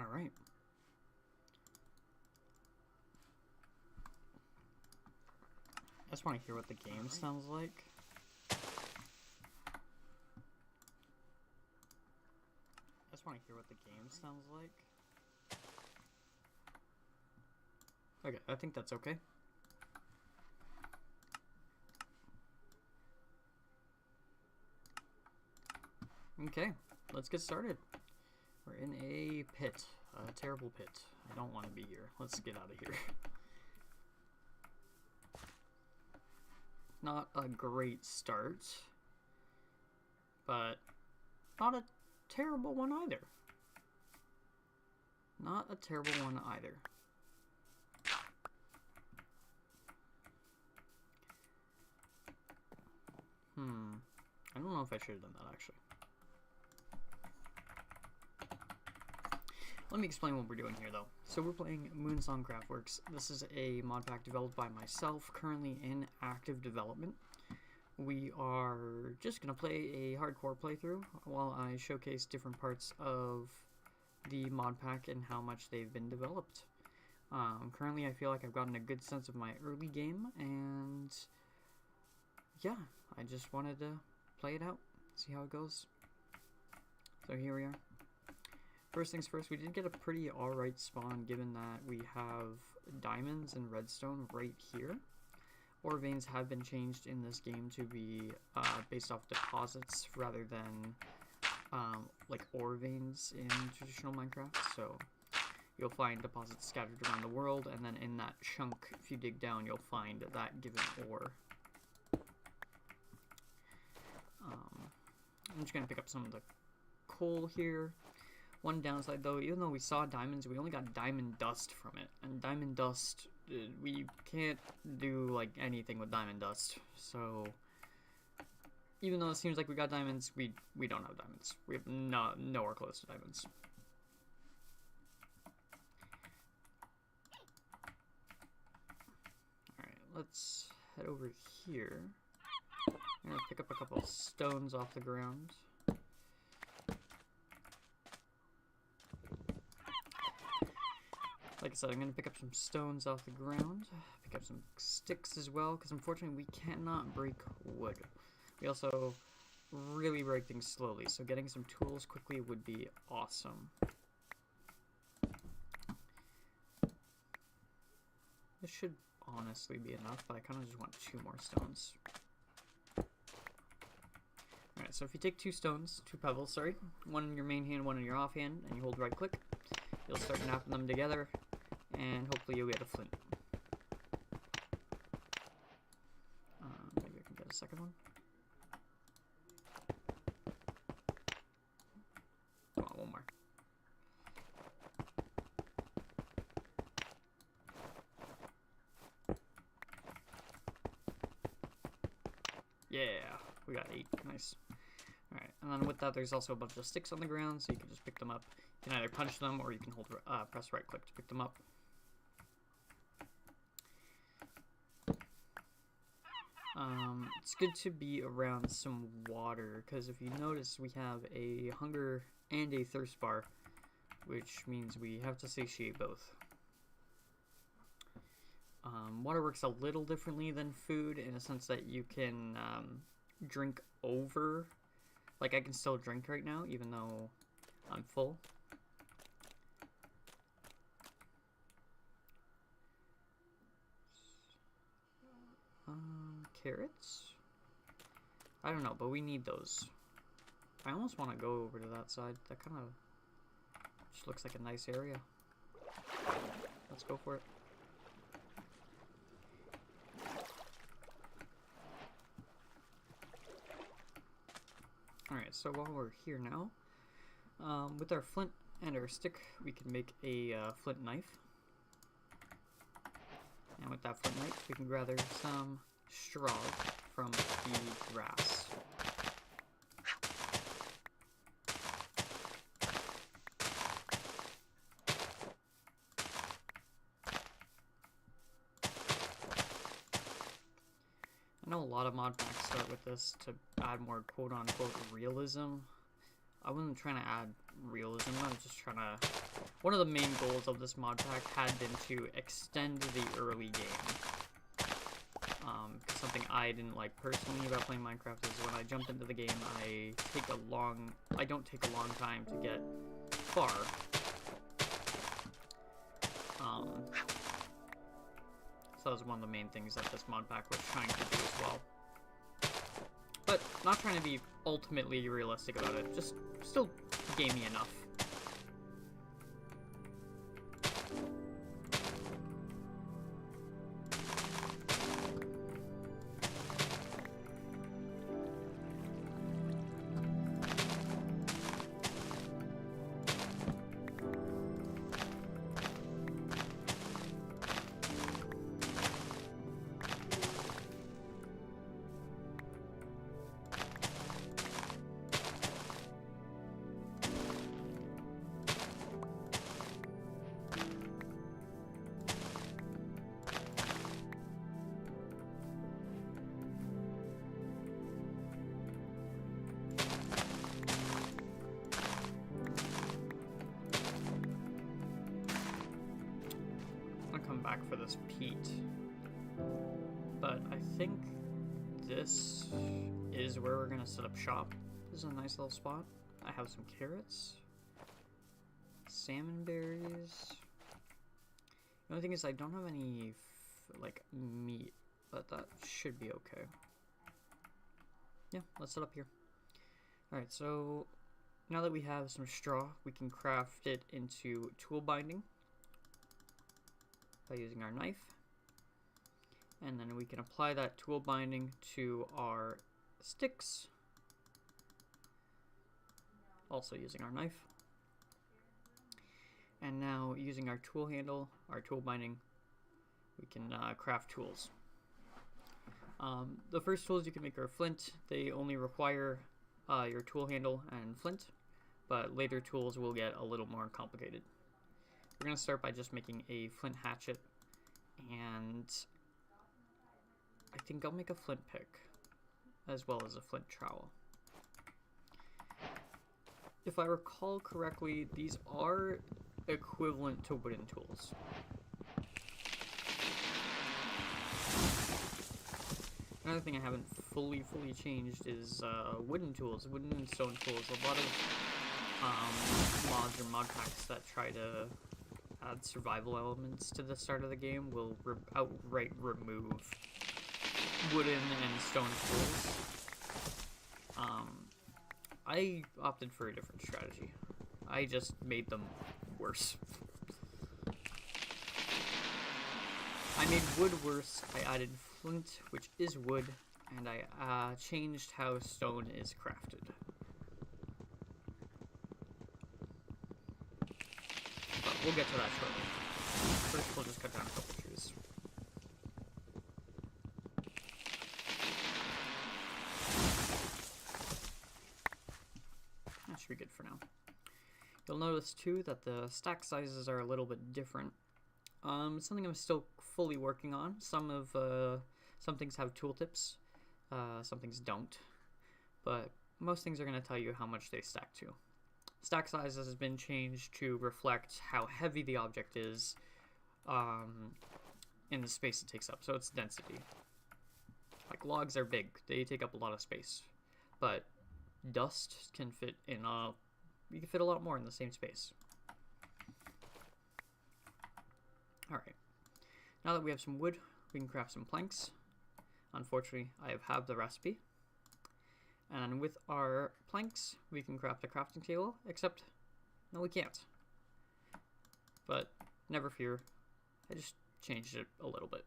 Alright. I just want to hear what the game sounds like. I just want to hear what the game sounds like. Okay, I think that's okay. Okay, let's get started. We're in a pit, a terrible pit. I don't want to be here. Let's get out of here. Not a great start, but not a terrible one either. Not a terrible one either. I don't know if I should have done that actually. Let me explain what we're doing here though. So we're playing Moonsong Craftsworks. This is a mod pack developed by myself, currently in active development. We are just going to play a hardcore playthrough while I showcase different parts of the mod pack and how much they've been developed. Currently I feel like I've gotten a good sense of my early game, and yeah, I just wanted to play it out, see how it goes. So here we are. First things first, we did get a pretty alright spawn given that we have diamonds and redstone right here. Ore veins have been changed in this game to be based off deposits rather than like ore veins in traditional Minecraft. So you'll find deposits scattered around the world, and then in that chunk, if you dig down, you'll find that given ore. I'm just going to pick up some of the coal here. One downside though, even though we saw diamonds, we only got diamond dust from it. And diamond dust, we can't do like anything with diamond dust. So even though it seems like we got diamonds, we don't have diamonds. We have nowhere close to diamonds. Alright, let's head over here. I'm gonna pick up a couple of stones off the ground. Like I said, I'm going to pick up some stones off the ground, pick up some sticks as well, because unfortunately we cannot break wood. We also really break things slowly, so getting some tools quickly would be awesome. This should honestly be enough, but I kind of just want 2 more stones. Alright, so if you take 2 pebbles, sorry, one in your main hand, one in your offhand, and you hold right click, you'll start napping them together, and hopefully you'll get a flint. Maybe I can get a second one. Come on, one more. Yeah, we got 8. Nice. Alright, and then with that, there's also a bunch of sticks on the ground, so you can just pick them up. You can either punch them, or you can hold press right click to pick them up. It's good to be around some water, because if you notice, we have a hunger and a thirst bar, which means we have to satiate both. Water works a little differently than food, in a sense that you can drink over. Like, I can still drink right now, even though I'm full. Carrots? I don't know, but we need those. I almost want to go over to that side. That kind of just looks like a nice area. Let's go for it. Alright, so while we're here now, with our flint and our stick, we can make a flint knife. And with that flint knife, we can gather some straw from the grass. I know a lot of mod packs start with this to add more quote-unquote realism, I wasn't trying to add realism, I was just trying to... One of the main goals of this mod pack had been to extend the early game. Something I didn't like personally about playing Minecraft is when I jump into the game, I don't take a long time to get far. So that was one of the main things that this mod pack was trying to do as well. But not trying to be ultimately realistic about it, just still gamey enough. Back for this peat, but I think this is where we're gonna set up shop. This is a nice little spot. I have some carrots, salmon berries. The only thing is I don't have any like meat, but that should be okay. Yeah, let's set up here. Alright, so now that we have some straw, we can craft it into tool binding by using our knife, and then we can apply that tool binding to our sticks, also using our knife. And now using our tool handle, our tool binding, we can craft tools. The first tools you can make are flint. They only require your tool handle and flint, but later tools will get a little more complicated. We're going to start by just making a flint hatchet, and I think I'll make a flint pick, as well as a flint trowel. If I recall correctly, these are equivalent to wooden tools. Another thing I haven't fully changed is wooden tools, wooden and stone tools. A lot of mods or mod packs that try to add survival elements to the start of the game will outright remove wooden and stone tools. I opted for a different strategy. I just made them worse. I made wood worse. I added flint, which is wood, and I changed how stone is crafted. But we'll get to that shortly. First, we'll just cut down a couple trees. That should be good for now. You'll notice too that the stack sizes are a little bit different. It's something I'm still fully working on. Some things have tooltips, some things don't, but most things are going to tell you how much they stack to. Stack size has been changed to reflect how heavy the object is in the space it takes up, so it's density. Like logs are big, they take up a lot of space, but dust can fit in you can fit a lot more in the same space. Alright, now that we have some wood, we can craft some planks. Unfortunately, I have the recipe. And with our planks, we can craft a crafting table, except, no we can't. But, never fear, I just changed it a little bit.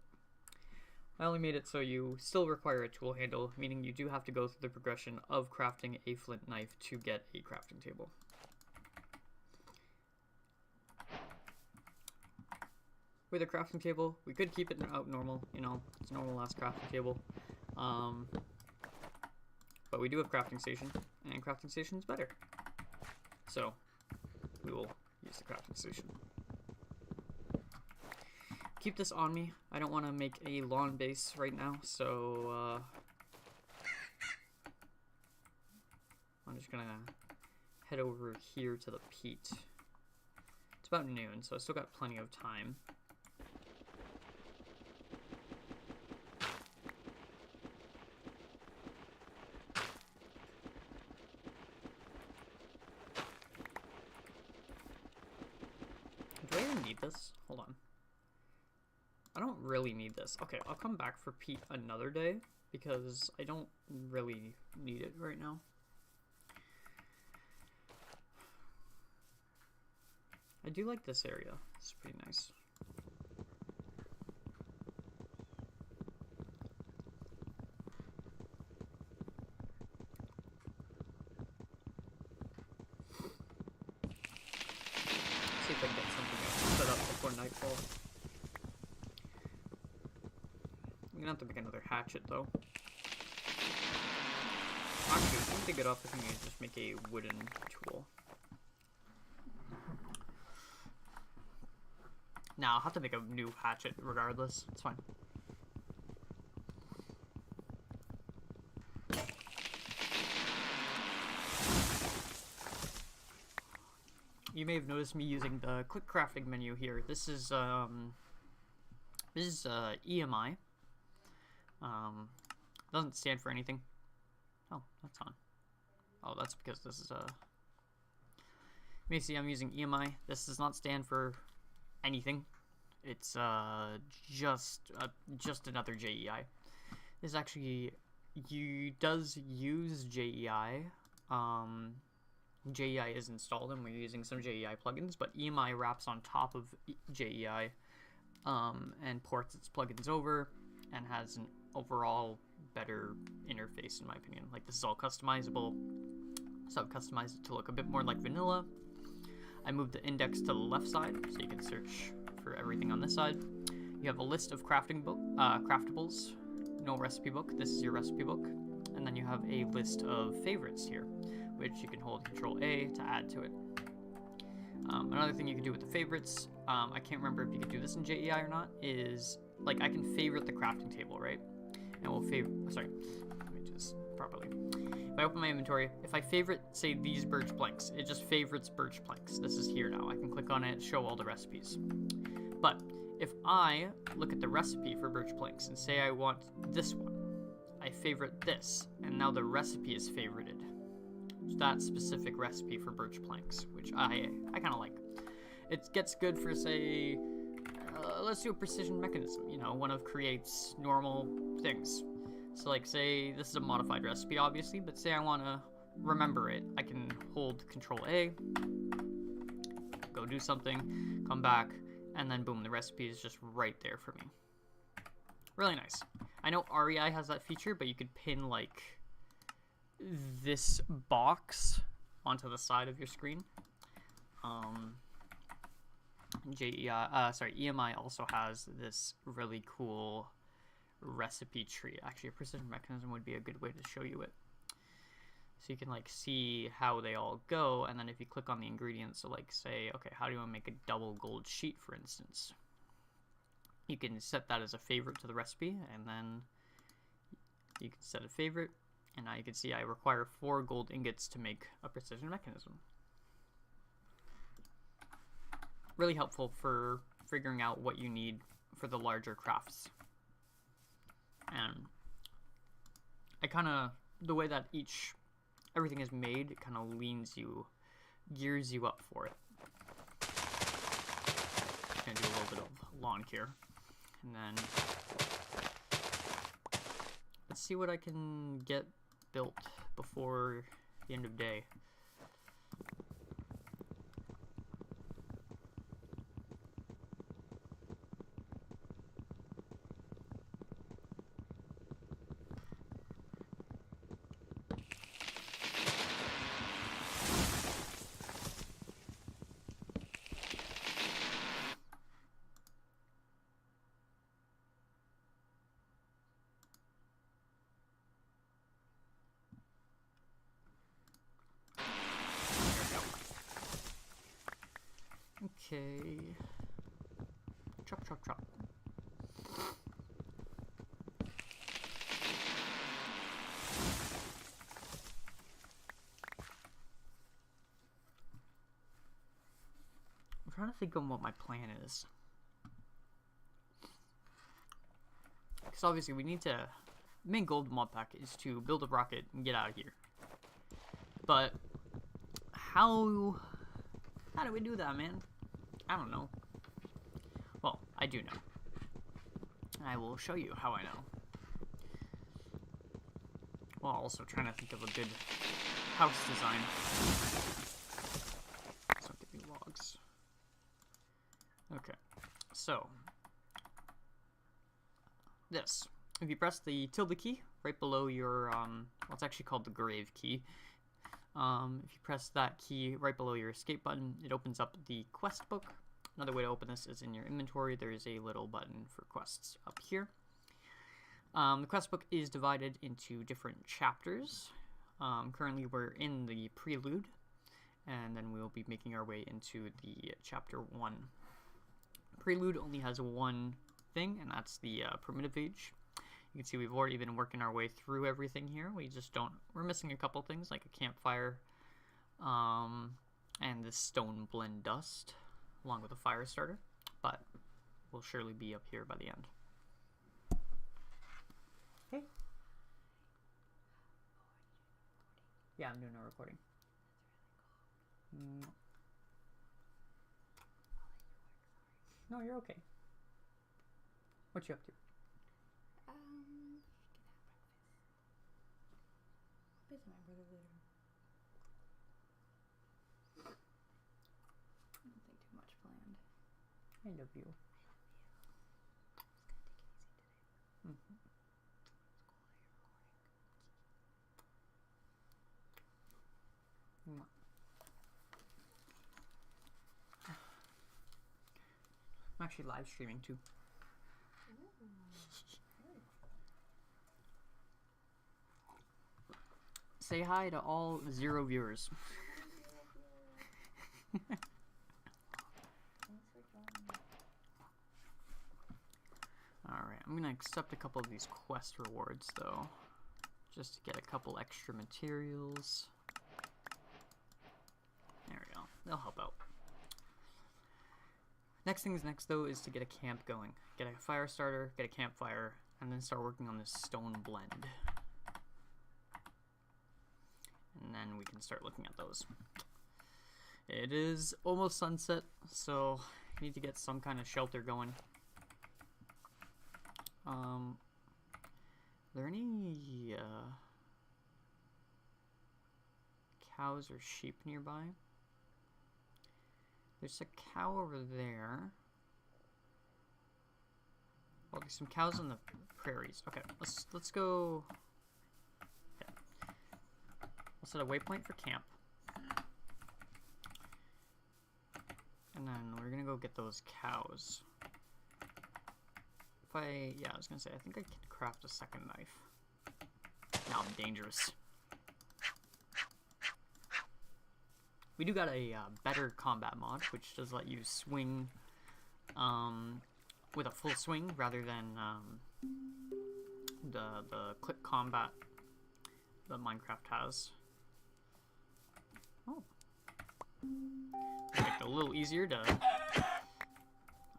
I only made it so you still require a tool handle, meaning you do have to go through the progression of crafting a flint knife to get a crafting table. With a crafting table, we could keep it out normal, you know, it's a normal ass crafting table. But we do have crafting station, and crafting station is better. So, we will use the crafting station. Keep this on me. I don't want to make a lawn base right now, so I'm just gonna head over here to the peat. It's about noon, so I still got plenty of time. Do I even need this? Hold on. I don't really need this. Okay, I'll come back for peat another day because I don't really need it right now. I do like this area. It's pretty nice. See if I can get something set up before nightfall. I'm gonna have to make another hatchet though. Actually, I think to get off, I think I just make a wooden tool. Now I'll have to make a new hatchet regardless. It's fine. You may have noticed me using the quick crafting menu here. This is EMI. Doesn't stand for anything. Oh, that's on. Oh, that's because this is you may see I'm using EMI. This does not stand for anything. It's just another JEI. This actually does use JEI. JEI is installed and we're using some JEI plugins, but EMI wraps on top of JEI and ports its plugins over and has an overall better interface in my opinion. Like, this is all customizable, so I've customized it to look a bit more like vanilla. I moved the index to the left side so you can search for everything on this side. You have a list of craftables, no recipe book. This is your recipe book. And then you have a list of favorites here, which you can hold Control A to add to it. Another thing you can do with the favorites, I can't remember if you can do this in JEI or not, is like I can favorite the crafting table, right? And we'll sorry, let me do this properly. If I open my inventory, if I favorite, say, these birch planks, it just favorites birch planks. This is here now. I can click on it, show all the recipes. But if I look at the recipe for birch planks and say I want this one, I favorite this, and now the recipe is favorited. That specific recipe for birch planks, which I kind of like. It gets good for, say, let's do a precision mechanism, you know, one of creates normal things. So like, say this is a modified recipe obviously, but say I want to remember it, I can hold Control A, go do something, come back, and then boom, the recipe is just right there for me. Really nice. I know REI has that feature, but you could pin like this box onto the side of your screen. EMI also has this really cool recipe tree. Actually, a precision mechanism would be a good way to show you it. So you can like see how they all go, and then if you click on the ingredients, so like say, okay, how do you want to make a double gold sheet, for instance? You can set that as a favorite to the recipe, and then you can set a favorite, and now you can see I require 4 gold ingots to make a precision mechanism. Really helpful for figuring out what you need for the larger crafts. And I kind of, the way that everything is made, it kind of gears you up for it. Gonna do a little bit of lawn care, and then let's see what I can get built before the end of day. Okay. Chop, chop, chop. trying to think of what my plan is. Because obviously we need to... main goal of the Modpack is to build a rocket and get out of here. But how do we do that, man? I don't know. Well, I do know. I will show you how I know. While also trying to think of a good house design. So give me logs. Okay, so this. If you press the tilde key right below your, well, it's actually called the grave key. If you press that key right below your escape button, it opens up the quest book. Another way to open this is in your inventory. There is a little button for quests up here. The quest book is divided into different chapters. Currently we're in the prelude, and then we'll be making our way into the chapter 1. Prelude only has one thing, and that's the primitive age. You can see we've already been working our way through everything here. We're missing a couple things like a campfire, and this stone blend dust, along with a fire starter, but we'll surely be up here by the end. Hey. Yeah, I'm doing a recording. No, you're okay. What you up to? Visit my brother later. Nothing too much planned. I love you. I was gonna take it easy today. I'm actually live streaming too. Say hi to all 0 viewers. Alright, I'm gonna accept a couple of these quest rewards though, just to get a couple extra materials. There we go, they'll help out. Next things next though is to get a camp going. Get a fire starter, get a campfire, and then start working on this stone blend. And then we can start looking at those. It is almost sunset, so I need to get some kind of shelter going. Are there any cows or sheep nearby? There's a cow over there. Oh, there's some cows on the prairies. Okay, let's go. Okay. We'll set a waypoint for camp. And then we're gonna go get those cows. Yeah, I was gonna say, I think I can craft a second knife. Now I'm dangerous. We do got a better combat mod, which does let you swing with a full swing rather than the click combat that Minecraft has. Oh. Make it a little easier to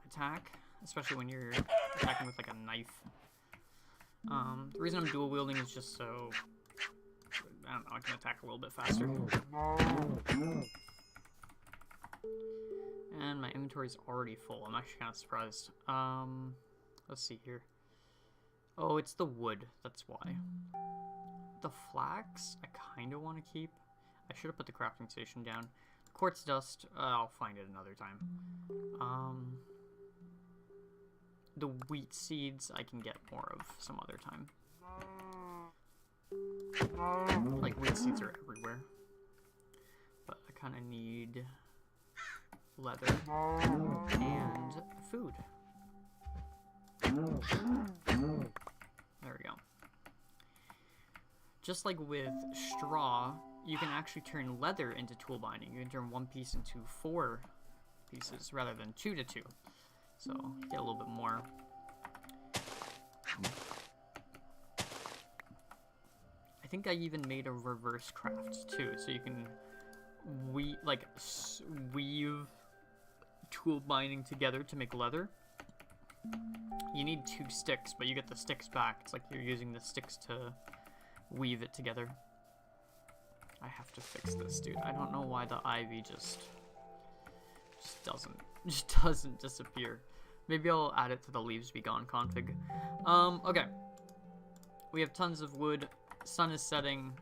attack, especially when you're attacking with like a knife. The reason I'm dual wielding is just so, I don't know, I can attack a little bit faster. And my inventory's already full. I'm actually kind of surprised. Let's see here. Oh, it's the wood. That's why. The flax, I kind of want to keep. I should have put the crafting station down. Quartz dust, I'll find it another time. The wheat seeds I can get more of some other time. Like, wheat seeds are everywhere. But I kind of need leather and food. There we go. Just like with straw, you can actually turn leather into tool binding. You can turn one piece into 4 pieces rather than 2 to 2. So, get a little bit more. I think I even made a reverse craft too, so you can weave tool binding together to make leather. You need 2 sticks, but you get the sticks back. It's like you're using the sticks to weave it together. I have to fix this, dude. I don't know why the ivy just doesn't disappear. Maybe I'll add it to the leaves be gone config. Okay. We have tons of wood. Sun is setting.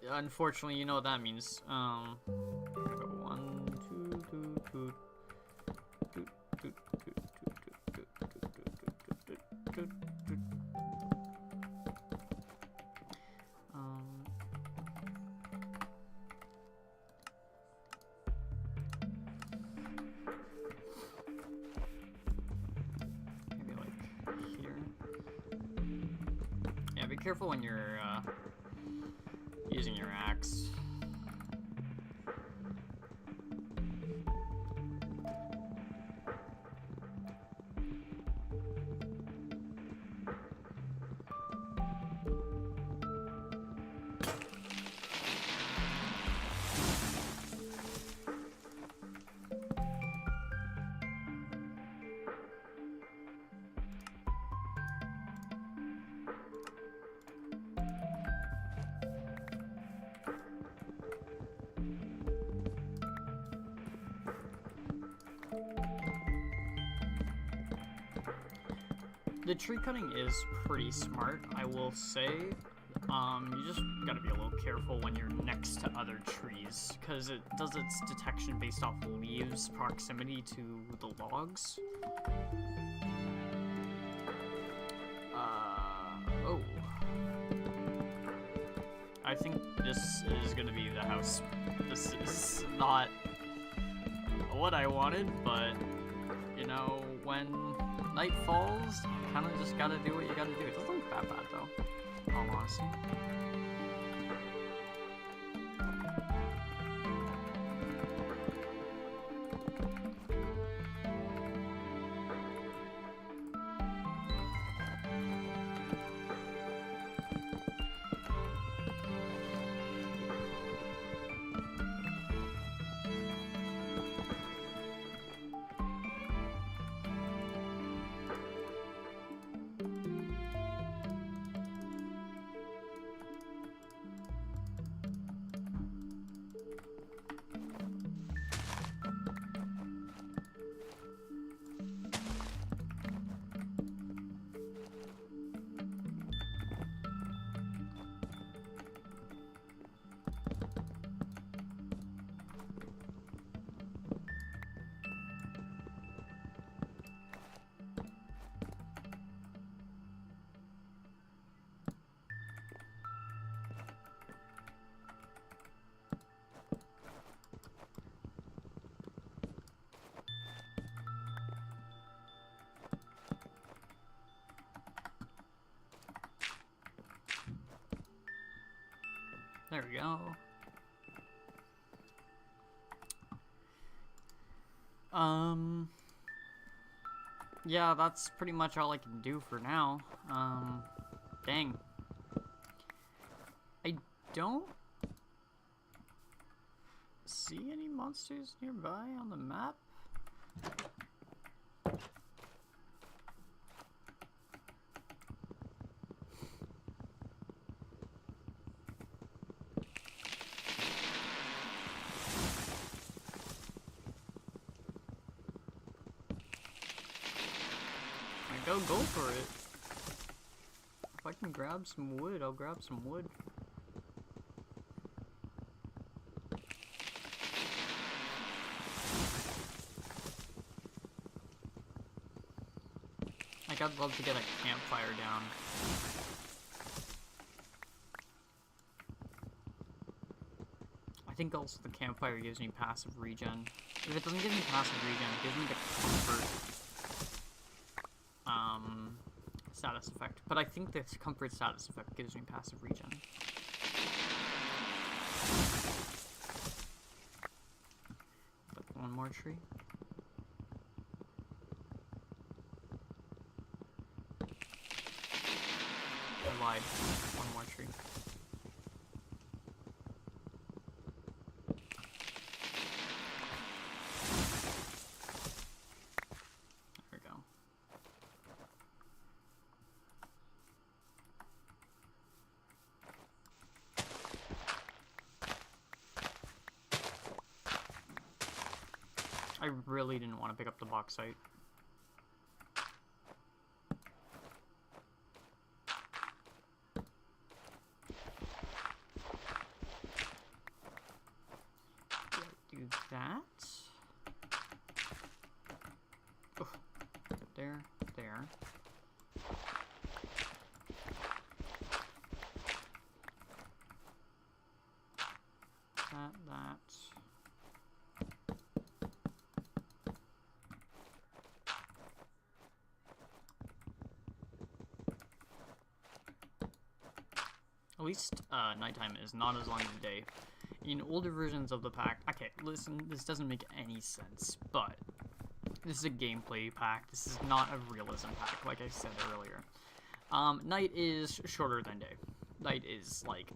Unfortunately, you know what that means. Go 1, 2, 2, 2. Maybe like here. Yeah, be careful when you're using your axe. The tree cutting is pretty smart, I will say. You just gotta be a little careful when you're next to other trees, because it does its detection based off leaves proximity to the logs. Oh. I think this is gonna be the house. This is not what I wanted, but, you know, when night falls, you kind of just gotta do what you gotta do. It doesn't look that bad, though, in all honesty. There we go. Yeah, that's pretty much all I can do for now. Dang. I don't see any monsters nearby on the map. Go for it. If I can grab some wood, I'll grab some wood. Like, I'd love to get a campfire down. I think also the campfire gives me passive regen. If it doesn't give me passive regen, it gives me the comfort status effect, but I think the comfort status effect gives me passive regen. Like one more tree. I lied. One more tree. I really didn't want to pick up the bauxite. Do that. Oh, there, there. That. At least nighttime is not as long as day. In older versions of the pack, okay, listen, this doesn't make any sense, but this is a gameplay pack. This is not a realism pack, like I said earlier. Night is shorter than day. Night is like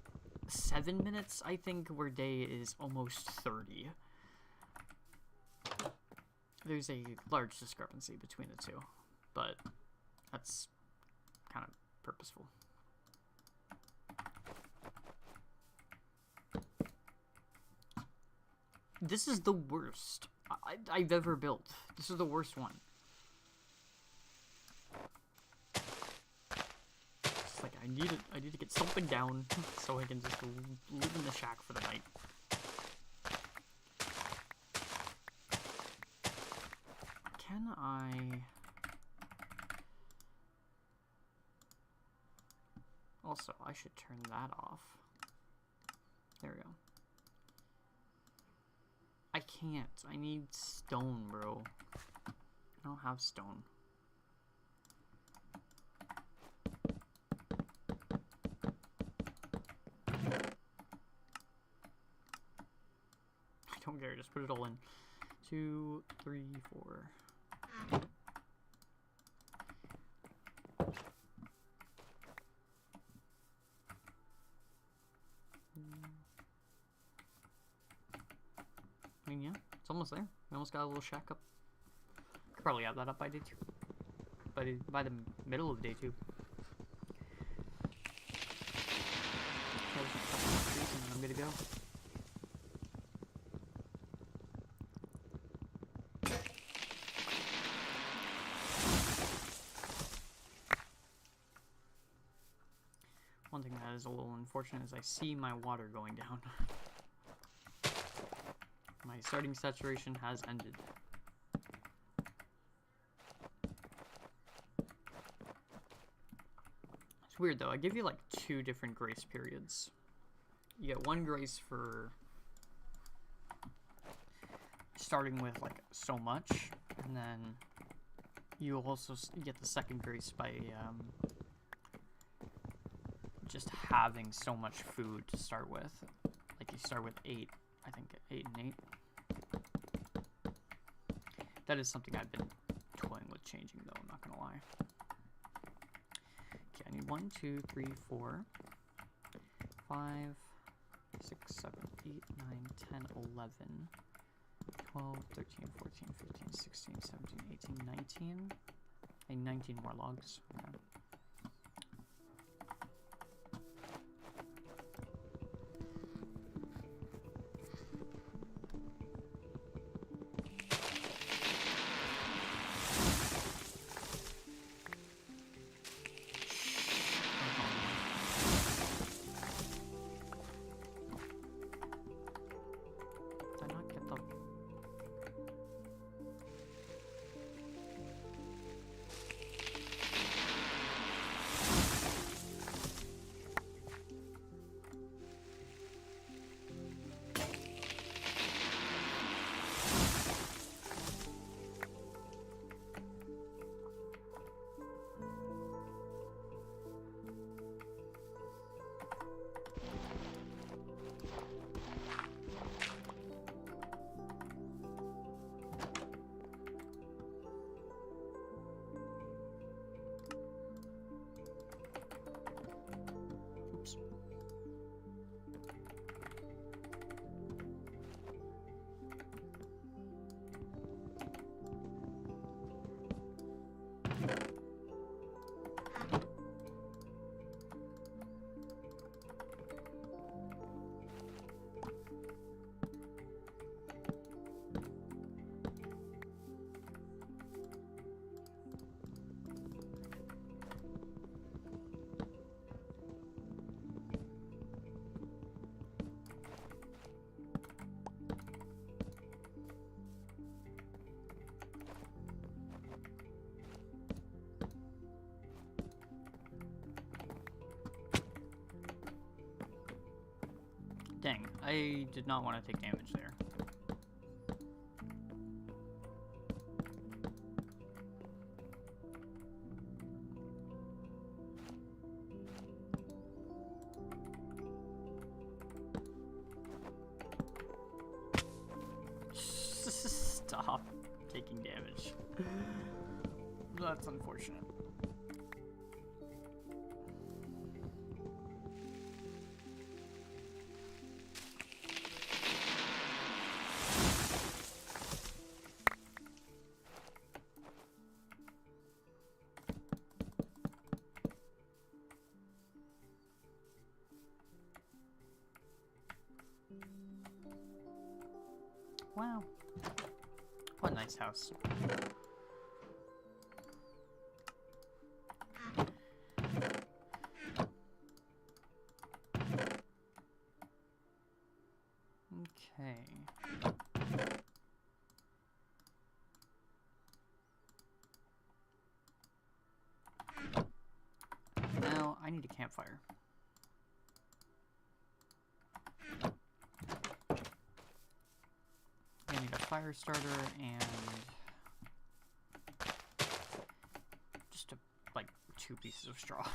7 minutes, I think, where day is almost 30. There's a large discrepancy between the two, but that's kind of purposeful. This is the worst I've ever built. This is the worst one. It's like I need to get something down so I can just live in the shack for the night. Can I? Also, I should turn that off. There we go. I can't. I need stone, bro. I don't have stone. I don't care. Just put it all in. 2, 3, 4. I mean, yeah, it's almost there. We almost got a little shack up. Could probably have that up by day 2. By the middle of day 2. I'm good to go. One thing that is a little unfortunate is I see my water going down. My starting saturation has ended. It's weird though, I give you like 2 different grace periods. You get 1 grace for starting with like so much, and then you also get the 2nd grace by just having so much food to start with. Like you start with 8, I think 8 and 8. That is something I've been toying with changing though, I'm not gonna lie. Okay, I need 1, 2, 3, 4, 5, 6, 7, 8, 9, 10, 11, 12, 13, 14, 15, 16, 17, 18, 19. I need 19 more logs. Yeah. I did not want to take damage there. Stop taking damage. That's unfortunate. Wow. What a nice house. Okay. Now I need a campfire. I need a fire starter and just like 2 pieces of straw.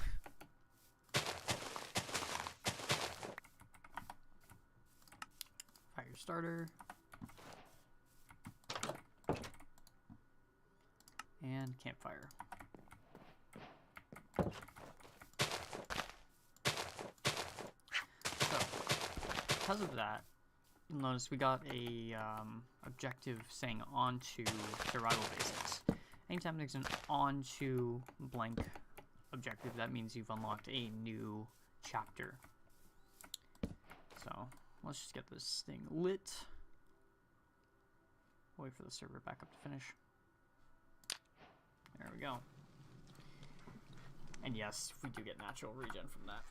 Fire starter and campfire. So, because of that, you'll notice we got a objective saying on to survival basics. Anytime there's an on to blank objective, that means you've unlocked a new chapter. So let's just get this thing lit. Wait for the server back up to finish. There we go. And yes, we do get natural regen from that.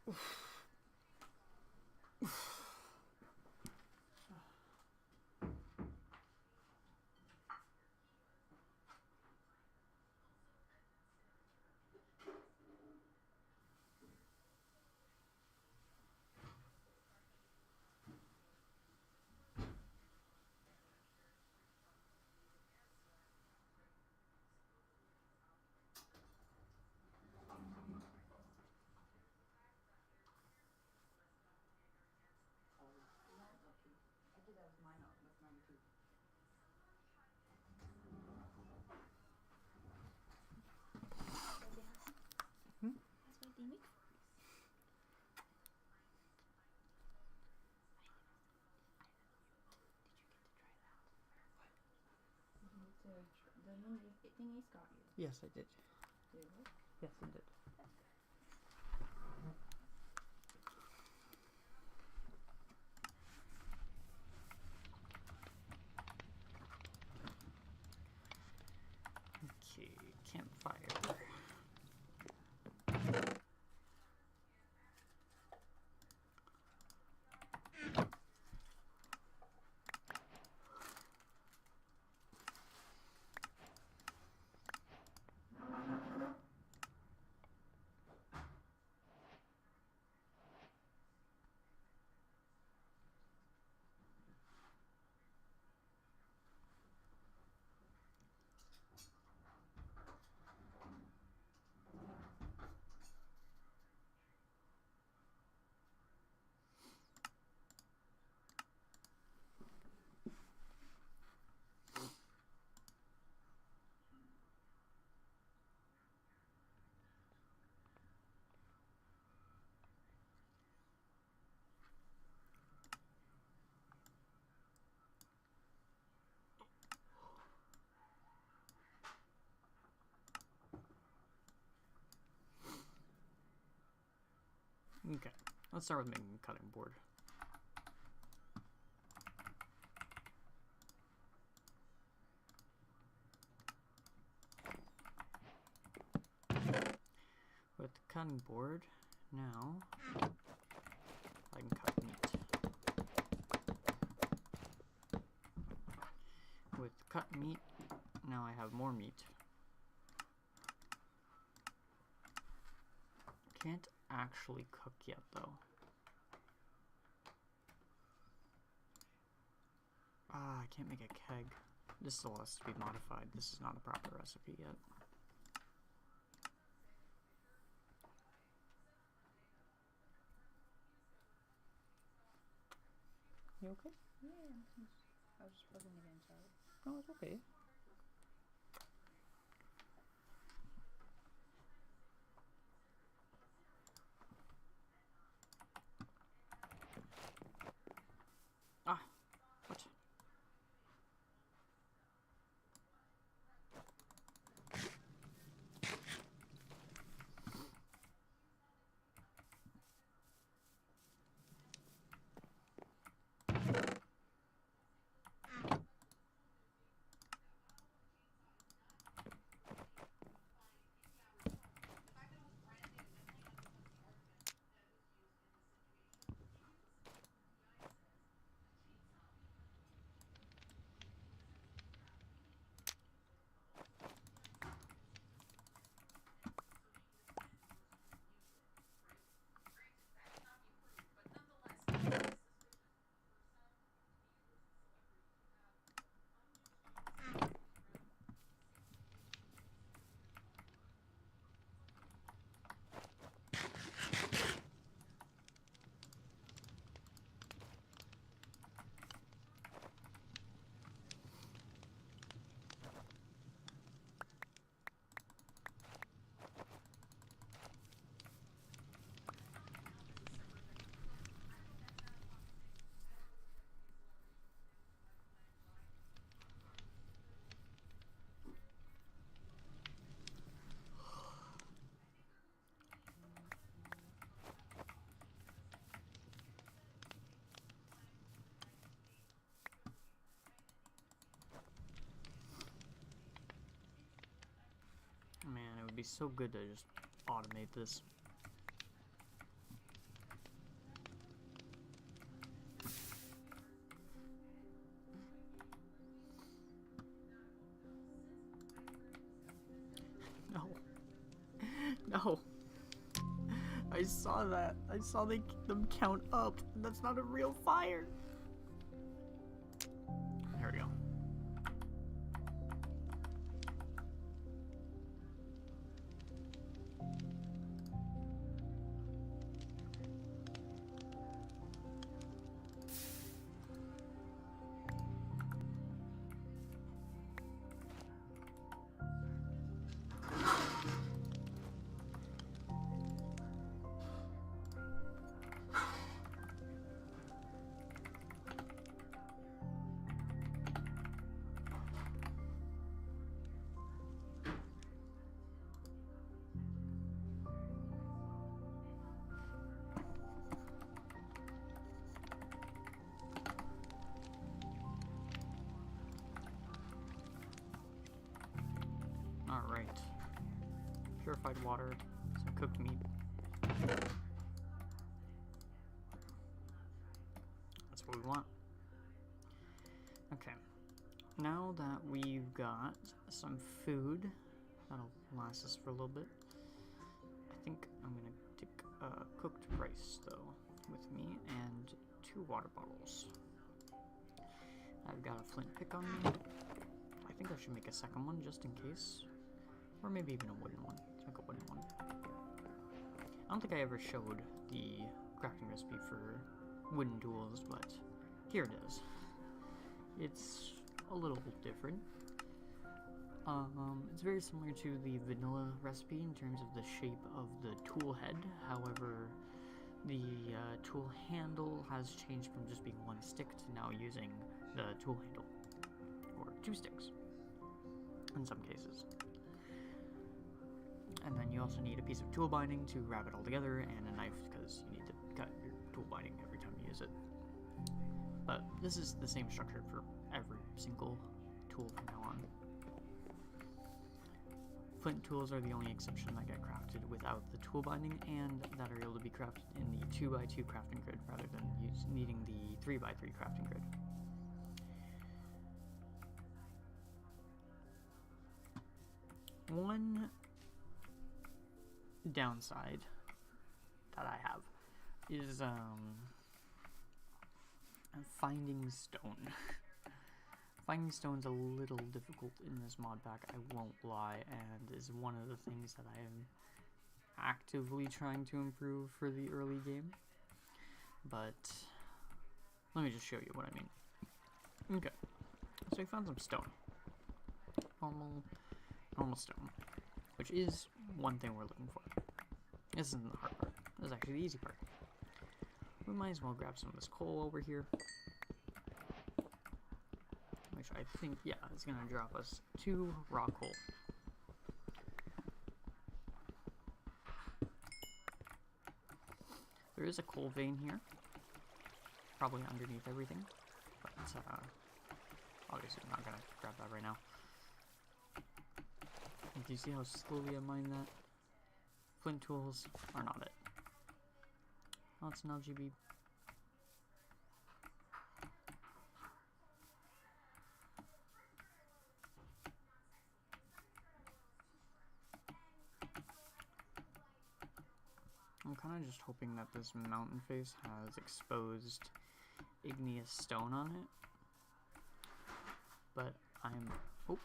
Actually, that was mine. That's mine too. Hmm? That's what they make for us. The ninja thing Ace got you. Yes, I did. Did it work? Yes, I did. Okay, campfire. Okay, let's start with making a cutting board. With the cutting board, now I can cut meat. With cut meat, now I have more meat. Can't actually cook yet though. Ah, I can't make a keg. This still has to be modified. This is not a proper recipe yet. You okay? Yeah, I was just plugging it in, sorry. No, it's okay. Ah, what? Man, it would be so good to just automate this. No. I saw that. I saw them count up. That's not a real fire. There we go. Alright. Purified water, some cooked meat. That's what we want. Okay. Now that we've got some food, that'll last us for a little bit. I think I'm gonna take cooked rice, though, with me, and 2 water bottles. I've got a flint pick on me. I think I should make a second one just in case. Or maybe even a wooden one. Let's make a wooden one. I don't think I ever showed the crafting recipe for wooden tools, but here it is. It's a little different. It's very similar to the vanilla recipe in terms of the shape of the tool head. However, the tool handle has changed from just being 1 stick to now using the tool handle. Or 2 sticks, in some cases. And then you also need a piece of tool binding to wrap it all together, and a knife because you need to cut your tool binding every time you use it. But this is the same structure for every single tool from now on. Flint tools are the only exception that get crafted without the tool binding, and that are able to be crafted in the 2x2 crafting grid rather than needing the 3x3 crafting grid. One downside that I have is finding stone. Finding stone's a little difficult in this mod pack, I won't lie, and is one of the things that I am actively trying to improve for the early game. But let me just show you what I mean. Okay, so we found some stone. Normal stone, which is one thing we're looking for. This isn't the hard part. This is actually the easy part. We might as well grab some of this coal over here, which I think, yeah, is going to drop us 2 raw coal. There is a coal vein here, probably underneath everything, but obviously I'm not going to grab that right now. Do you see how slowly I mine that? Flint tools are not it. Oh, it's an LGB. I'm kind of just hoping that this mountain face has exposed igneous stone on it. But I'm... Oh!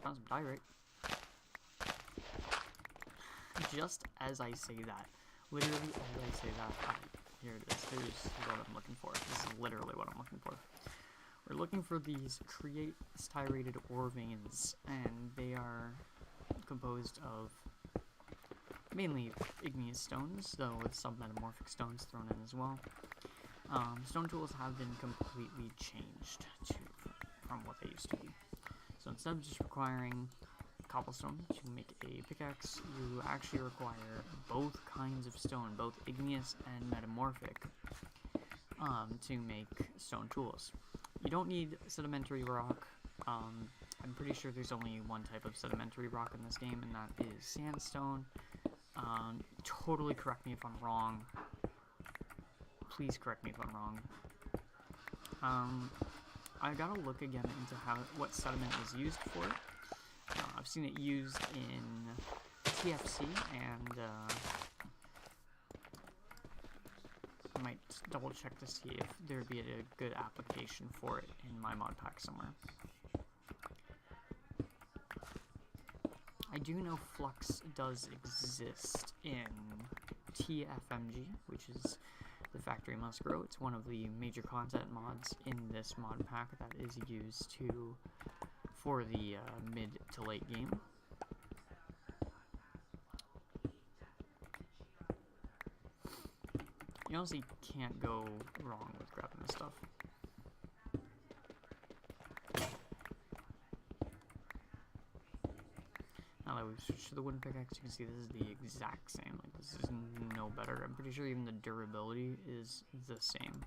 Found some diorite. Just as I say that, literally as I say that, here it is. Here's what I'm looking for. This is literally what I'm looking for. We're looking for these create styrated ore veins, and they are composed of mainly igneous stones, though with some metamorphic stones thrown in as well. Stone tools have been completely changed from what they used to be. So instead of just requiring cobblestone to make a pickaxe, you actually require both kinds of stone, both igneous and metamorphic, to make stone tools. You don't need sedimentary rock. I'm pretty sure there's only one type of sedimentary rock in this game, and that is sandstone. Totally correct me if I'm wrong. Please correct me if I'm wrong. I gotta look again into what sediment is used for. I've seen it used in TFC, and I might double check to see if there'd be a good application for it in my mod pack somewhere. I do know Flux does exist in TFMG, which is the Factory Must Grow. It's one of the major content mods in this mod pack that is used for the mid to late game. You honestly can't go wrong with grabbing this stuff. Now that we've switched to the wooden pickaxe, you can see this is the exact same. Like, this is no better. I'm pretty sure even the durability is the same.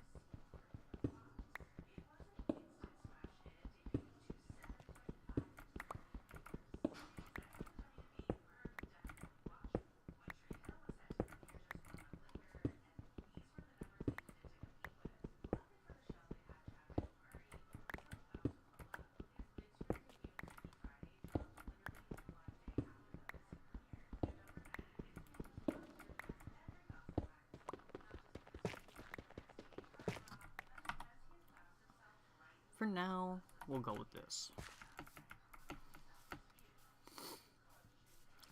For now, we'll go with this.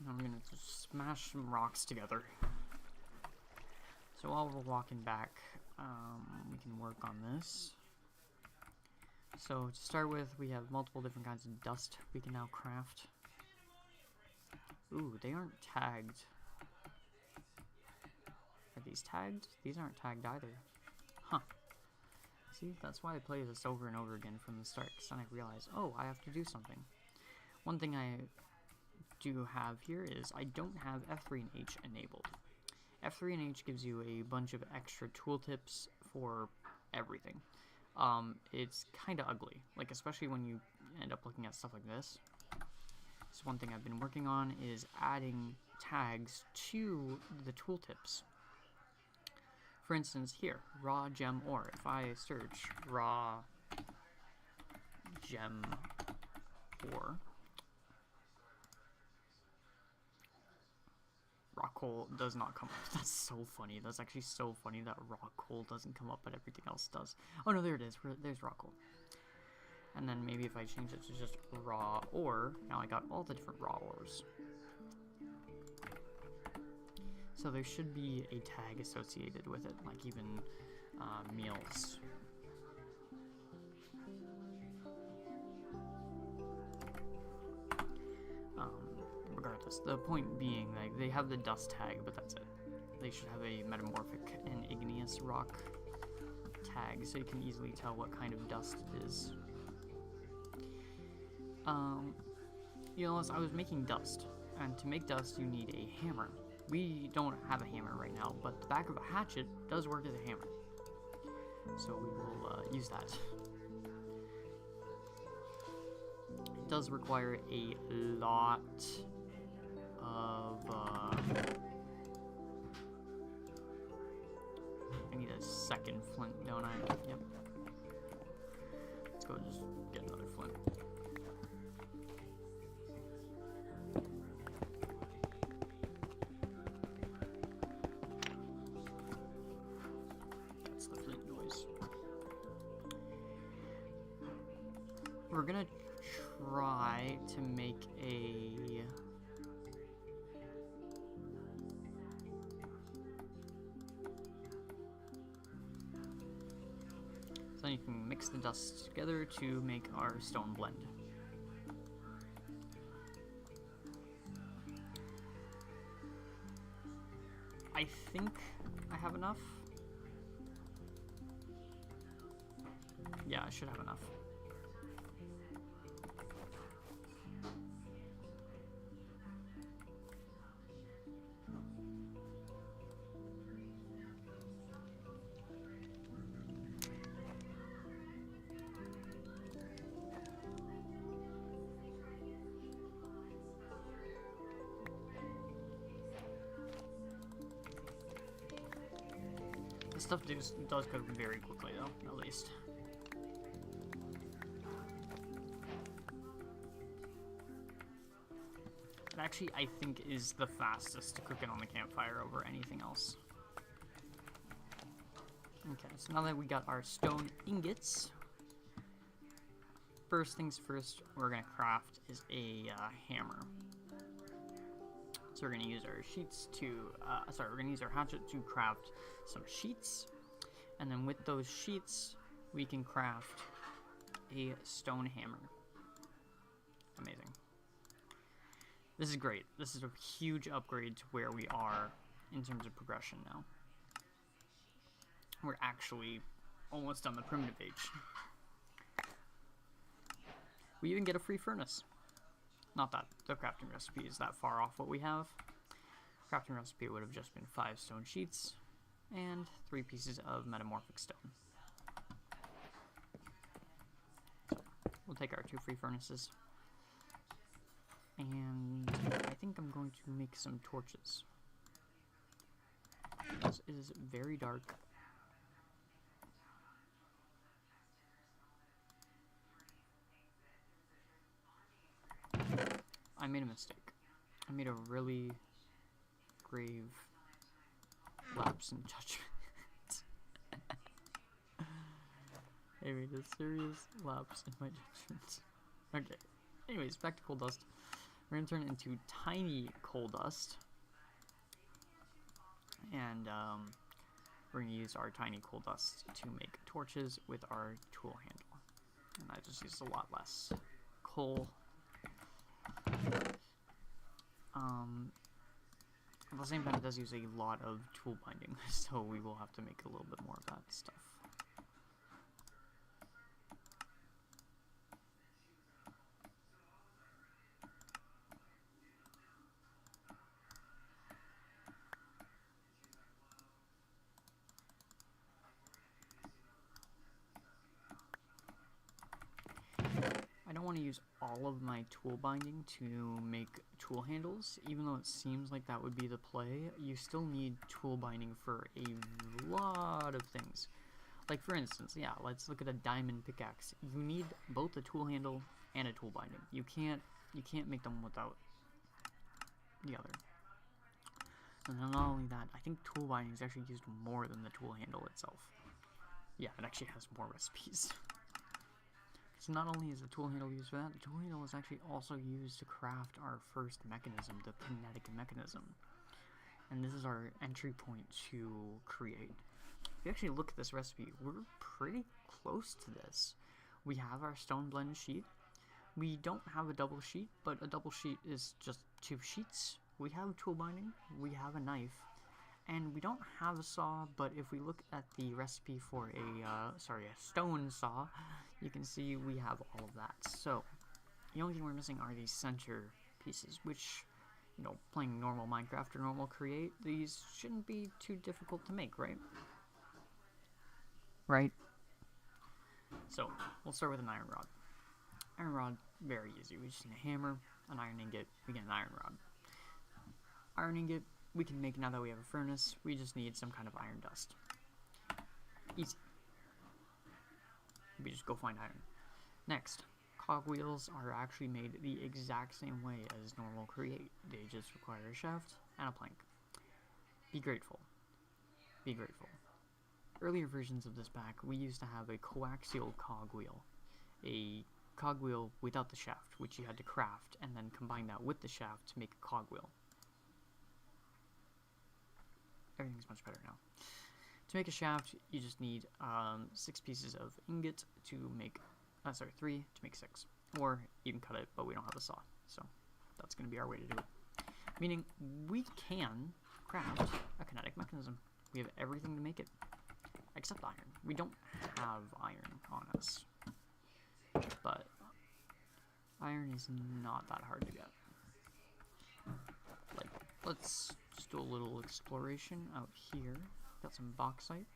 Now we're gonna just smash some rocks together. So while we're walking back, we can work on this. So to start with, we have multiple different kinds of dust we can now craft. Ooh, they aren't tagged. Are these tagged? These aren't tagged either. Huh. See, that's why I play this over and over again from the start, because then I realize, oh, I have to do something. One thing I do have here is I don't have F3 and H enabled. F3 and H gives you a bunch of extra tooltips for everything. It's kind of ugly, like especially when you end up looking at stuff like this. So one thing I've been working on is adding tags to the tooltips. For instance, here, raw gem ore. If I search raw gem ore, raw coal does not come up. That's so funny. That's actually so funny that raw coal doesn't come up, but everything else does. Oh no, there it is. There's raw coal. And then maybe if I change it to just raw ore, now I got all the different raw ores. So there should be a tag associated with it, like even meals. Regardless, the point being, like, they have the dust tag, but that's it. They should have a metamorphic and igneous rock tag, so you can easily tell what kind of dust it is. You know, I was making dust, and to make dust you need a hammer. We don't have a hammer right now, but the back of a hatchet does work as a hammer. So we will use that. It does require a lot of... I need a second flint, don't I? Yep. Let's go just get another flint. We're gonna try to make a... So you can mix the dust together to make our stone blend. I think I have enough. Yeah, I should have enough. This stuff does cook very quickly, though, at least. It actually, I think, is the fastest to cook it on the campfire over anything else. Okay, so now that we got our stone ingots, first things first, we're gonna craft is a hammer. So we're gonna use our sheets to, we're gonna use our hatchet to craft some sheets, and then with those sheets, we can craft a stone hammer. Amazing. This is great. This is a huge upgrade to where we are in terms of progression now. We're actually almost on the primitive age. We even get a free furnace. Not that the crafting recipe is that far off what we have. Crafting recipe would have just been 5 stone sheets and 3 pieces of metamorphic stone. So we'll take our 2 free furnaces. And I think I'm going to make some torches. Because it is very dark. I made a mistake. I made a really grave lapse in judgment. I made a serious lapse in my judgment. Okay. Anyways, back to coal dust. We're gonna turn it into tiny coal dust. And we're gonna use our tiny coal dust to make torches with our tool handle. And I just used a lot less coal. At the same time, it does use a lot of tool binding, so we will have to make a little bit more of that stuff. I don't want to use all of my tool binding to make tool handles, even though it seems like that would be the play. You still need tool binding for a lot of things. Like for instance, yeah, let's look at a diamond pickaxe. You need both a tool handle and a tool binding. You can't make them without the other. And then not only that, I think tool binding is actually used more than the tool handle itself. Yeah, it actually has more recipes. So not only is the tool handle used for that, the tool handle is actually also used to craft our first mechanism, the kinetic mechanism. And this is our entry point to create. If you actually look at this recipe, we're pretty close to this. We have our stone blend sheet. We don't have a double sheet, but a double sheet is just 2 sheets. We have tool binding, we have a knife, and we don't have a saw, but if we look at the recipe for a stone saw, you can see we have all of that. So, the only thing we're missing are these center pieces, which, you know, playing normal Minecraft or normal Create, these shouldn't be too difficult to make, right? Right? So, we'll start with an iron rod. Iron rod, very easy. We just need a hammer, an iron ingot, we get an iron rod. Iron ingot, we can make now that we have a furnace. We just need some kind of iron dust. Easy. We just go find iron. Next, cogwheels are actually made the exact same way as normal Create. They just require a shaft and a plank. Be grateful. Be grateful. Earlier versions of this pack, we used to have a coaxial cogwheel. A cogwheel without the shaft, which you had to craft, and then combine that with the shaft to make a cogwheel. Everything's much better now. To make a shaft, you just need 6 pieces of ingot to make, 3 to make 6. Or you can cut it, but we don't have a saw, so that's going to be our way to do it. Meaning, we can craft a kinetic mechanism. We have everything to make it, except iron. We don't have iron on us, but iron is not that hard to get. Like, let's just do a little exploration out here. Got some bauxite.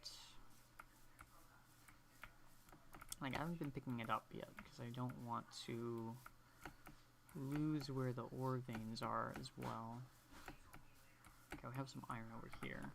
Like, I haven't been picking it up yet because I don't want to lose where the ore veins are as well. Okay, we have some iron over here.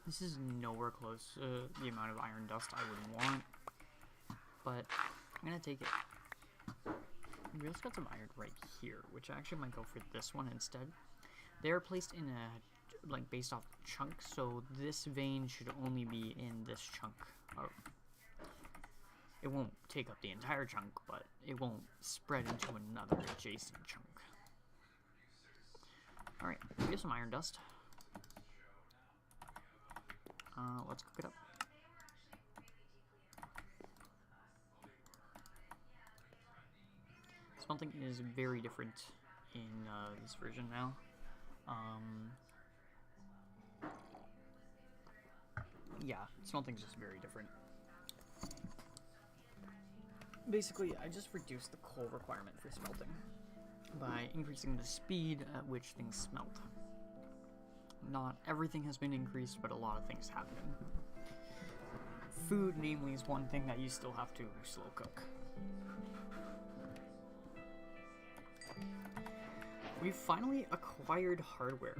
This is nowhere close to the amount of iron dust I would want, but I'm gonna take it. We also got some iron right here, which I actually might go for this one instead. They are placed in a, like, based off chunk, so this vein should only be in this chunk. Oh. It won't take up the entire chunk, but it won't spread into another adjacent chunk. Alright, we have some iron dust. Let's cook it up. Smelting is very different in this version now. Yeah, smelting's just very different. Basically, I just reduced the coal requirement for smelting by increasing the speed at which things smelt. Not everything has been increased, but a lot of things have been. Food, namely, is one thing that you still have to slow cook. We finally acquired hardware.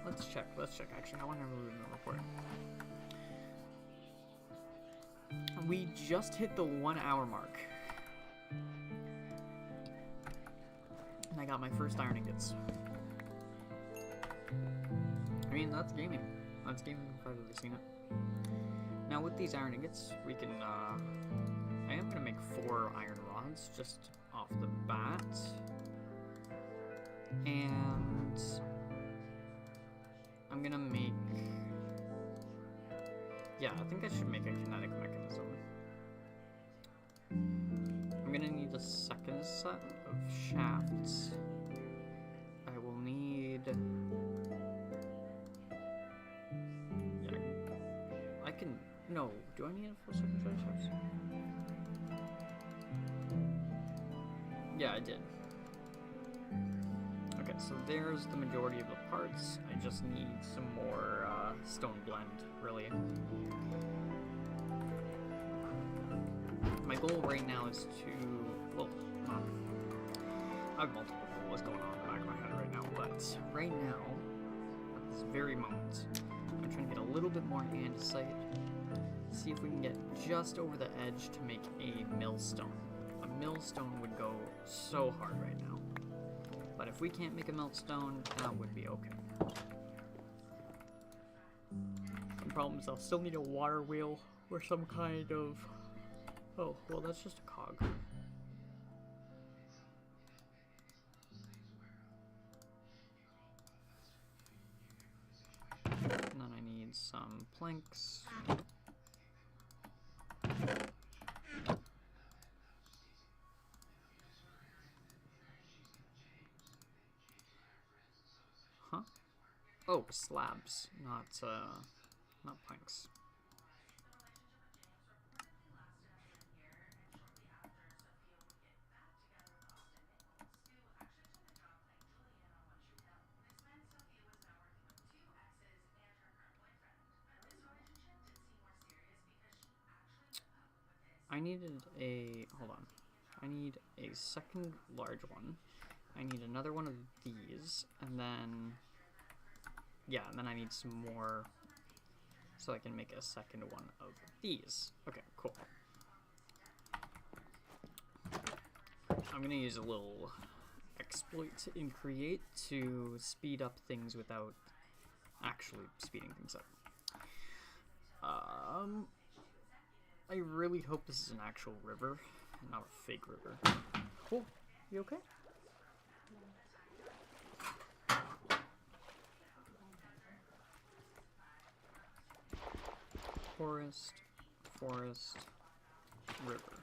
Let's check actually. How long have we been recording? We just hit the 1 hour mark. And I got my first iron ingots. I mean, that's gaming. That's gaming if I've ever seen it. Now with these iron ingots, we can, I am gonna make 4 iron rods just off the bat. And I'm gonna make, yeah, I think I should make a kinetic mechanism. I'm gonna need a second set of shafts. I will need, yeah, I can, no, do I need a full second set of shafts? Yeah, I did. Okay, so there's the majority of the parts. I just need some more stone blend, really. My goal right now is to, well, I have multiple goals going on in the back of my head right now, but right now, at this very moment, I'm trying to get a little bit more andesite, see if we can get just over the edge to make a millstone. A millstone would go so hard right now. But if we can't make a millstone, that would be okay. Some problems, I'll still need a water wheel or some kind of... Oh, well, that's just a cog. And then I need some planks. Huh? Oh, slabs, not planks. I needed a, hold on, I need a second large one. I need another one of these, and then, yeah, and then I need some more so I can make a second one of these. Okay, cool. I'm gonna use a little exploit in Create to speed up things without actually speeding things up. I really hope this is an actual river, and not a fake river. Cool. You okay? Forest, forest, river.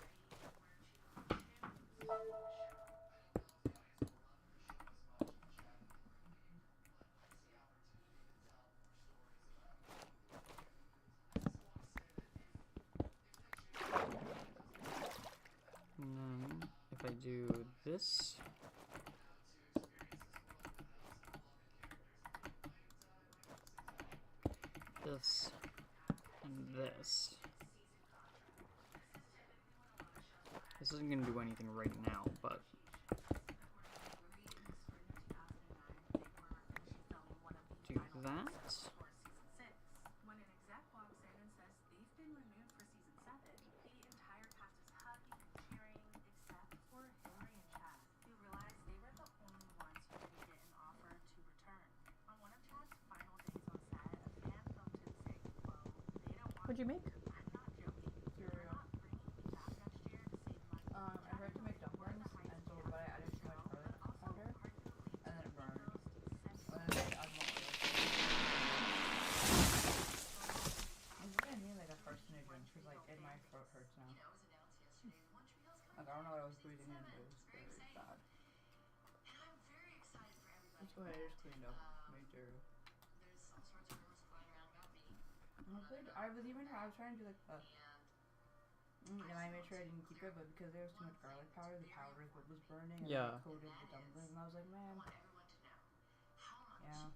And then if I do this, this, and this. This isn't going to do anything right now, but do that. you make? Cereal. I tried to make dumplings, and so but I added too much garlic powder, and then it burned. And then I had to add more oil. I'm just gonna need like a carcinogen, because like my throat hurts now. Like I don't know what I was breathing in, but it was very bad. Let's go ahead, I just cleaned up my cereal. I was trying to do like and I made sure I didn't keep it, but because there was too much garlic powder, the powder is what was burning, and Yeah. it coated the dumplings, and I was like, man. Yeah.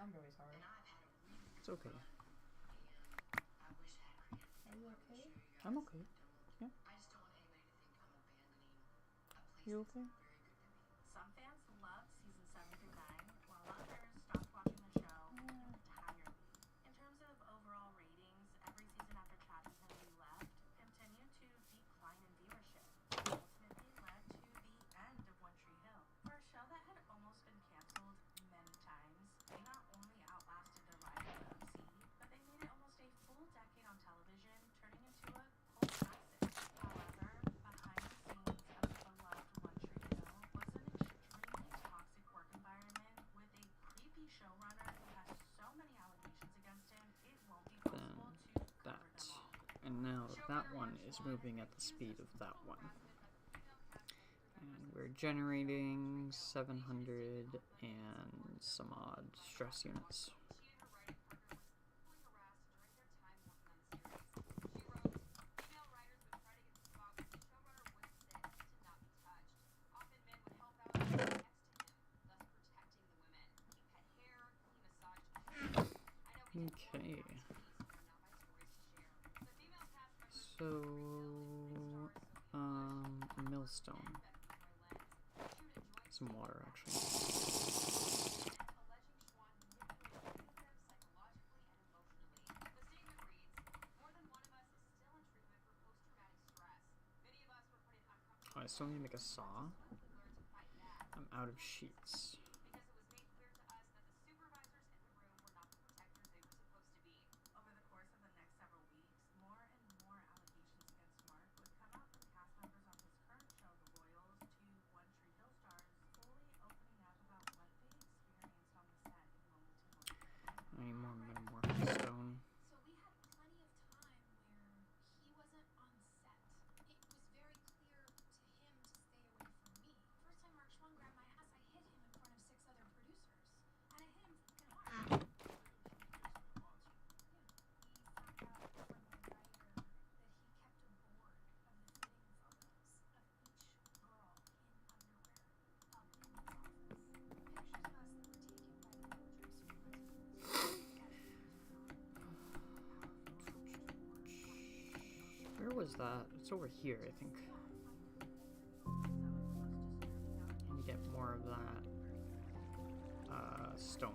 I'm very sorry. It's okay. Are you okay? I'm okay. Yeah. You okay? Some fans loved season 7 through 9, while others stopped watching the show entirely. In terms of overall ratings, every season after Chad and Kennedy left continued to decline in viewership, ultimately led to the end of One Tree Hill. For a show that had almost been canceled many times, they not only outlasted their rival MC, but they made it almost a full decade on television, turning into a cult classic. However, behind the scenes of the beloved One Tree Hill was an extremely toxic work environment with a creepy showrunner who has so many allegations against him, it won't be possible to cover them all. And now that one is moving at the speed of that one. And we're generating 700 and some odd stress units. Okay. So, millstone. Some water, actually. Oh, I still need to make a saw. I'm out of sheets. Over the course of the next several weeks, more and more allegations against Mark would come out from cast members on his current show, The Royals, to One Tree Hill stars, fully opening up about what they experienced on the set in Wilmington, North Carolina. I need more metamorphic stone. So we had plenty of time where he wasn't on set. It was very clear to him to stay away from me. First time Mark Schwung grabbed my ass, I hit him in front of 6 other producers. And I hit him fucking hard. We found out from a writer that he kept a board of the fitting photos of each girl in underwear up in his office. Pictures of us that were taken by the wardrobe supervisors. Where was that? It's over here, I think. I need to get more of that stone.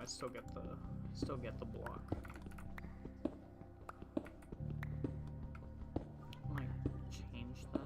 I still get the block. Might change that.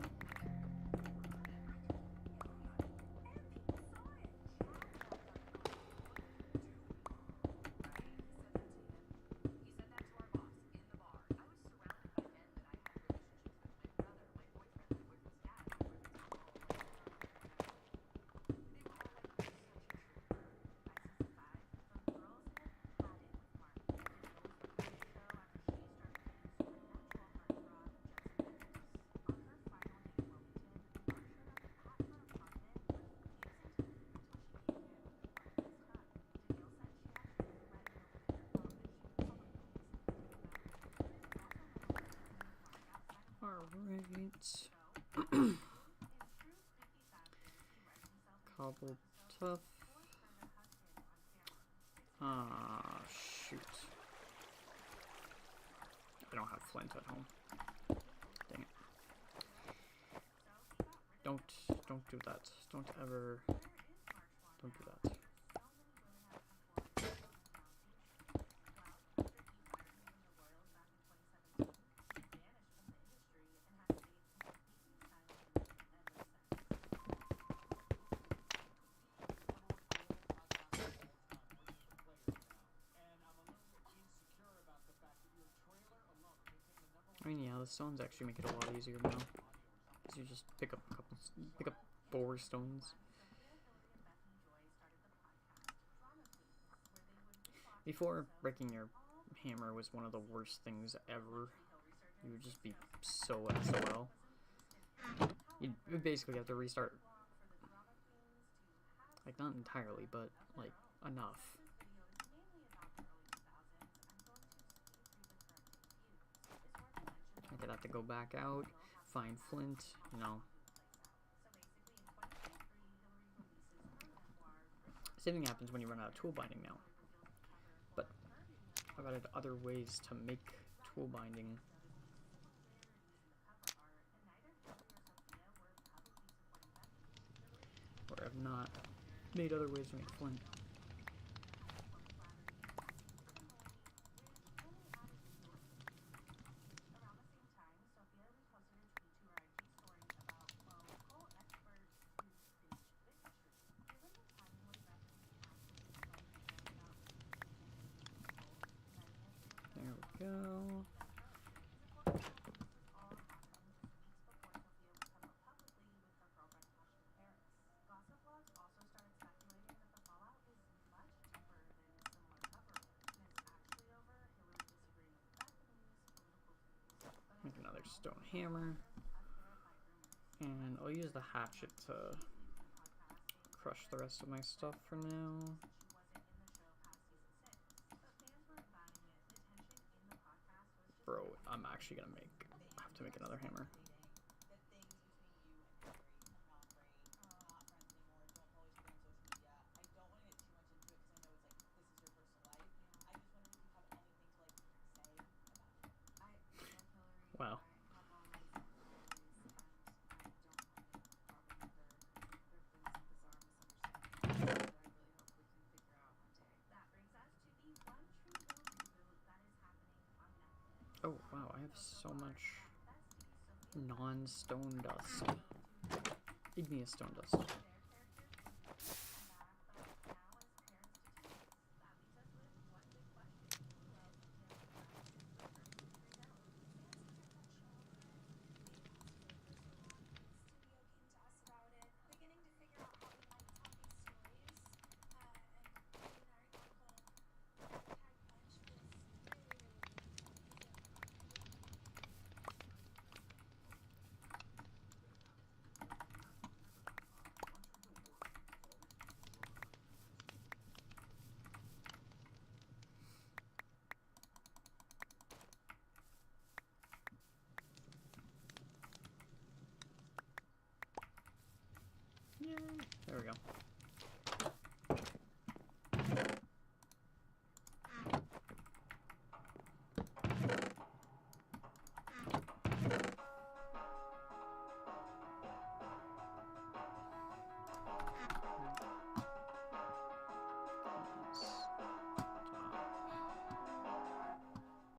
Alright. Cobble tough. Ah, shoot. I don't have flint at home. Dang it. Don't do that. Don't do that. I mean, yeah, the stones actually make it a lot easier now. Because you just pick up 4 stones. Before, breaking your hammer was one of the worst things ever. You would just be so SOL. You'd basically have to restart. Like, not entirely, but, like, enough. I'd have to go back out, find flint, you know. Same thing happens when you run out of tool binding now. But I've added other ways to make tool binding. Or I've not made other ways to make flint. There we go. Make another stone hammer. And I'll use the hatchet to crush the rest of my stuff for now. Bro, I'm actually gonna have to make another hammer. Wow. Oh wow, I have so much non-stone dust. Igneous stone dust. Yay, there we go.